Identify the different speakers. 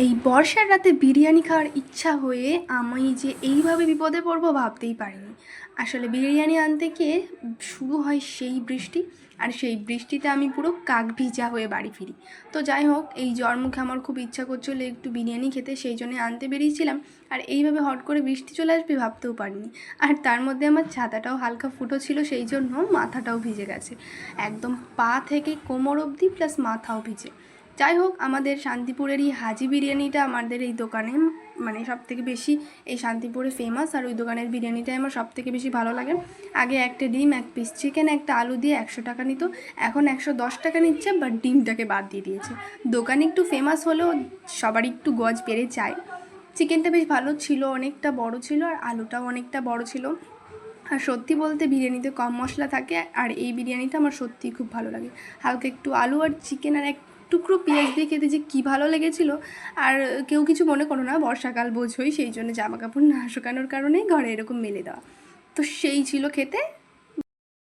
Speaker 1: এই বর্ষার রাতে বিরিয়ানি খাওয়ার ইচ্ছা হয়ে আমি যে এইভাবে বিপদে পড়বো ভাবতেই পারিনি। আসলে বিরিয়ানি আনতে গিয়ে শুরু হয় সেই বৃষ্টি, আর সেই বৃষ্টিতে আমি পুরো কাক ভিজা হয়ে বাড়ি ফিরি। তো যাই হোক, এই জ্বর মুখে আমার খুব ইচ্ছা করছিলো একটু বিরিয়ানি খেতে, সেই জন্যে আনতে বেরিয়েছিলাম। আর এইভাবে হট করে বৃষ্টি চলে আসবে ভাবতেও পারিনি। আর তার মধ্যে আমার ছাতাটাও হালকা ফুটো ছিল, সেই জন্য মাথাটাও ভিজে গেছে, একদম পা থেকে কোমর অবধি, প্লাস মাথাও ভিজে। যাই হোক, আমাদের শান্তিপুরের এই হাজি বিরিয়ানিটা আমাদের এই দোকানে মানে সবথেকে বেশি এই শান্তিপুরে ফেমাস, আর ওই দোকানের বিরিয়ানিটাই আমার সবথেকে বেশি ভালো লাগে। আগে একটা ডিম, এক পিস চিকেন, একটা আলু দিয়ে 100 টাকা নিত, এখন 110 টাকা নিচ্ছে, বাট ডিমটাকে বাদ দিয়ে দিয়েছে। দোকানে একটু ফেমাস হলেও সবারই একটু গজ বেড়ে যায়। চিকেনটা বেশ ভালো ছিল, অনেকটা বড় ছিল, আর আলুটাও অনেকটা বড় ছিল। আর সত্যি বলতে বিরিয়ানিতে কম মশলা থাকে, আর এই বিরিয়ানিটা আমার সত্যিই খুব ভালো লাগে। হালকা একটু আলু আর চিকেন আর এক টুকরো পেঁয়াজ দিয়ে খেতে যে কী ভালো লেগেছিলো। আর কেউ কিছু মনে করো না, বর্ষাকাল বোঝোই, সেই জন্য জামা কাপড় না শুকানোর কারণেই ঘরে এরকম মেলে দেওয়া। তো সেই ছিল খেতে,